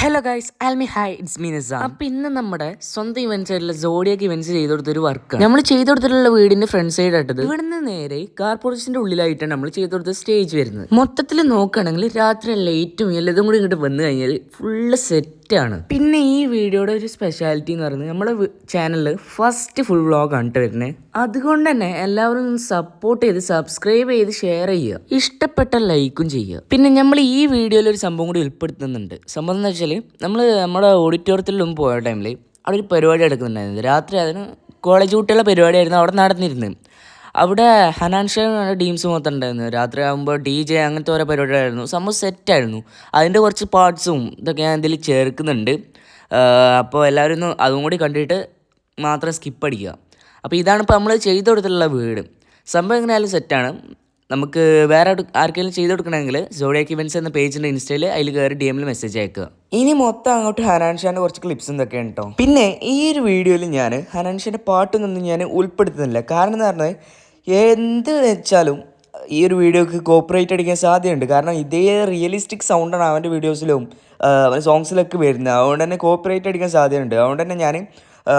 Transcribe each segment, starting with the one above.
Hello guys ആൽമി hi it's me Nizam. അപ്പം ഇന്ന് നമ്മുടെ സ്വന്തം ഇവന്റ്സ് ആയിട്ടുള്ള സോഡിയാക്ക് ഇവന്റ്സ് ചെയ്ത് കൊടുത്തൊരു വർക്കാണ് നമ്മൾ ചെയ്ത് കൊടുത്തിട്ടുള്ള വീടിന്റെ ഫ്രണ്ട് സൈഡ് ആയിട്ടത്. ഇവിടുന്ന് നേരെ കാർ പോർച്ചിന്റെ ഉള്ളിലായിട്ടാണ് നമ്മൾ ചെയ്ത് കൊടുത്ത സ്റ്റേജ് വരുന്നത്. മൊത്തത്തിൽ നോക്കുകയാണെങ്കിൽ രാത്രി ലൈറ്റും എല്ലതും കൂടി ഇങ്ങോട്ട് വന്നു കഴിഞ്ഞാൽ ഫുള്ള് സെറ്റാണ്. പിന്നെ ഈ വീഡിയോയുടെ ഒരു സ്പെഷ്യാലിറ്റി എന്ന് പറയുന്നത് നമ്മുടെ ചാനലിൽ ഫസ്റ്റ് ഫുൾ വ്ളോഗാണ് വരുന്നത്. അതുകൊണ്ട് തന്നെ എല്ലാവരും സപ്പോർട്ട് ചെയ്ത് സബ്സ്ക്രൈബ് ചെയ്ത് ഷെയർ ചെയ്യുക, ഇഷ്ടപ്പെട്ട ലൈക്കും ചെയ്യുക. പിന്നെ നമ്മൾ ഈ വീഡിയോയിൽ ഒരു സംഭവം കൂടി ഉൾപ്പെടുത്തുന്നുണ്ട്. സംഭവം എന്ന് വെച്ചാൽ നമ്മൾ നമ്മുടെ ഓഡിറ്റോറിയത്തിലും പോയ ടൈമിൽ അവിടെ ഒരു പരിപാടി എടുക്കുന്നുണ്ടായിരുന്നു. രാത്രി അതിന് കോളേജ് കുട്ടികളുടെ പരിപാടിയായിരുന്നു അവിടെ നടന്നിരുന്നത്. അവിടെ ഹനാൻഷ ടീംസ് മൊത്തം ഉണ്ടായിരുന്നു. രാത്രി ആകുമ്പോൾ DJ അങ്ങനത്തെ ഓരോ പരിപാടിയായിരുന്നു. സംഭവം സെറ്റായിരുന്നു. അതിൻ്റെ കുറച്ച് പാർട്സും ഇതൊക്കെ ഞാൻ ഇതിൽ ചേർക്കുന്നുണ്ട്. അപ്പോൾ എല്ലാവരും ഒന്ന് അതും കൂടി കണ്ടിട്ട് മാത്രം സ്കിപ്പ് അടിക്കുക. അപ്പോൾ ഇതാണ് ഇപ്പോൾ നമ്മൾ ചെയ്ത് കൊടുത്തിട്ടുള്ള വീട്. സംഭവം എങ്ങനെയായാലും സെറ്റാണ്. നമുക്ക് വേറെ ആർക്കെങ്കിലും ചെയ്ത് കൊടുക്കണമെങ്കിൽ സോഡിയാക്ക് ഇവന്റ്സ് എന്ന പേജിൻ്റെ ഇൻസ്റ്റയിൽ അതിൽ കയറി DM മെസ്സേജ് അയക്കുക. ഇനി മൊത്തം അങ്ങോട്ട് ഹനാൻഷാൻ്റെ കുറച്ച് ക്ലിപ്സ് എന്തൊക്കെയാണ് കേട്ടോ. പിന്നെ ഈ ഒരു വീഡിയോയിൽ ഞാൻ ഹനാൻഷാൻ്റെ പാട്ടൊന്നും ഞാൻ ഉൾപ്പെടുത്തുന്നില്ല. കാരണം എന്ന് പറഞ്ഞാൽ എന്ത് വെച്ചാലും ഈ ഒരു വീഡിയോക്ക് കോപ്പറേറ്റ് അടിക്കാൻ സാധ്യതയുണ്ട്. കാരണം ഇതേ റിയലിസ്റ്റിക് സൗണ്ടാണ് അവൻ്റെ വീഡിയോസിലും അവൻ്റെ സോങ്സിലൊക്കെ വരുന്നത്. അതുകൊണ്ട് തന്നെ കോപ്പറേറ്റ് അടിക്കാൻ സാധ്യതയുണ്ട്. അതുകൊണ്ട് തന്നെ ഞാൻ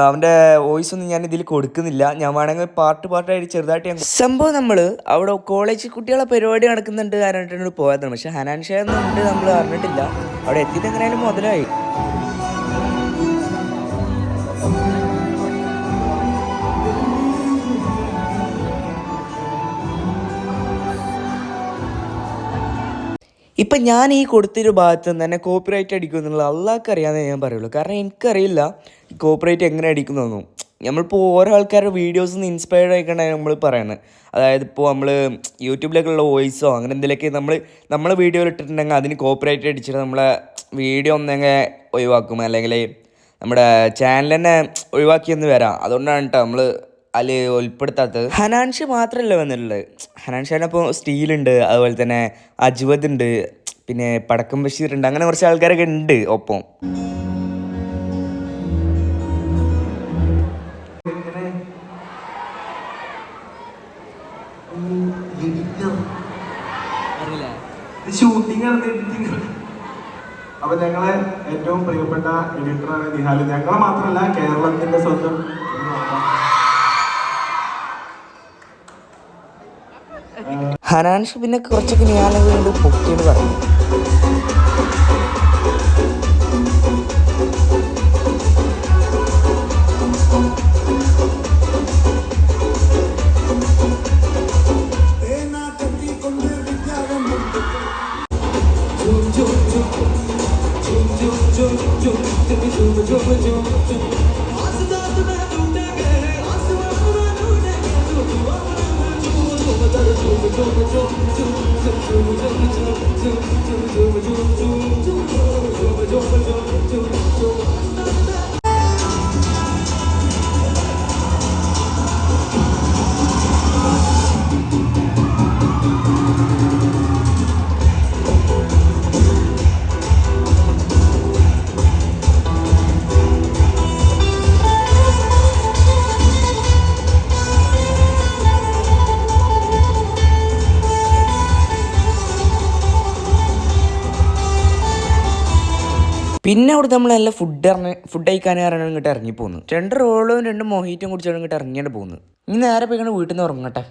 അവൻ്റെ വോയിസ് ഒന്നും ഞാൻ ഇതിൽ കൊടുക്കുന്നില്ല. ഞാൻ വേണമെങ്കിൽ പാർട്ടായിട്ട് ചെറുതായിട്ട് ഞാൻ സംഭവം നമ്മൾ അവിടെ കോളേജ് കുട്ടികളെ പരിപാടി നടക്കുന്നുണ്ട് പറഞ്ഞിട്ട് പോയതാണ്. പക്ഷെ ഹനാൻഷ എന്നുണ്ട് നമ്മൾ അറിഞ്ഞിട്ടില്ല. അവിടെ എത്തിയിട്ട് എങ്ങനെയാലും മുതലായി. ഇപ്പം ഞാൻ ഈ കൊടുത്തൊരു ഭാഗത്ത് നിന്ന് തന്നെ കോപ്പിറൈറ്റ് അടിക്കും എന്നുള്ളത് അള്ളാഹ്ക്ക് അറിയാമെന്നേ ഞാൻ പറയുള്ളൂ. കാരണം എനിക്കറിയില്ല കോപ്പിറൈറ്റ് എങ്ങനെ അടിക്കുന്നതൊന്നും. നമ്മളിപ്പോൾ ഓരോ ആൾക്കാരുടെ വീഡിയോസിൽ നിന്ന് ഇൻസ്പയർഡ് ആയിക്കാണ് നമ്മൾ പറയുന്നത്. അതായത് ഇപ്പോൾ നമ്മൾ യൂട്യൂബിലേക്കുള്ള വോയിസോ അങ്ങനെ എന്തെങ്കിലുമൊക്കെ നമ്മൾ വീഡിയോയിൽ ഇട്ടിട്ടുണ്ടെങ്കിൽ അതിന് കോപ്പിറൈറ്റ് അടിച്ചിട്ട് നമ്മളെ വീഡിയോ ഒന്നെങ്ങനെ ഒഴിവാക്കും, അല്ലെങ്കിൽ നമ്മുടെ ചാനൽ തന്നെ ഒഴിവാക്കിയെന്ന് വരാം. അതുകൊണ്ടാണ് കേട്ടോ നമ്മൾ അതിൽ ഉൾപ്പെടുത്താത്തത്. ഹനാൻഷ മാത്രമല്ല വന്നിട്ടുള്ളത്. ഹനാൻഷാനപ്പോൾ സ്റ്റീലുണ്ട്, അതുപോലെ തന്നെ അജ്വദ് ഉണ്ട്, പിന്നെ പടക്കം ബഷീർ ഉണ്ട്. അങ്ങനെ കുറച്ച് ആൾക്കാരൊക്കെ ഉണ്ട് ഒപ്പം. അപ്പൊ ഞങ്ങളെ ഏറ്റവും പ്രിയപ്പെട്ട എഡിറ്ററാണ് നിഹാൽ. ഞങ്ങളെ മാത്രമല്ല കേരളത്തിന്റെ സ്വന്തം ഹനാൻഷ പിന്നെ കുറച്ചൊക്കെ ഞാനത് പൊക്കിയെന്ന് പറഞ്ഞു. പിന്നെ അവിടെ നമ്മളെല്ലാം ഫുഡ് കഴിക്കാനും ഇങ്ങോട്ട് ഇറങ്ങി പോകുന്നു. 2 റോളും 2 മൊഹീറ്റും കുടിച്ചാണ് ഇങ്ങോട്ട് ഇറങ്ങിയാണ് പോകുന്നത്. ഇനി നേരെ പോയിക്കാണ് വീട്ടിൽ നിന്ന് ഉറങ്ങട്ടെ.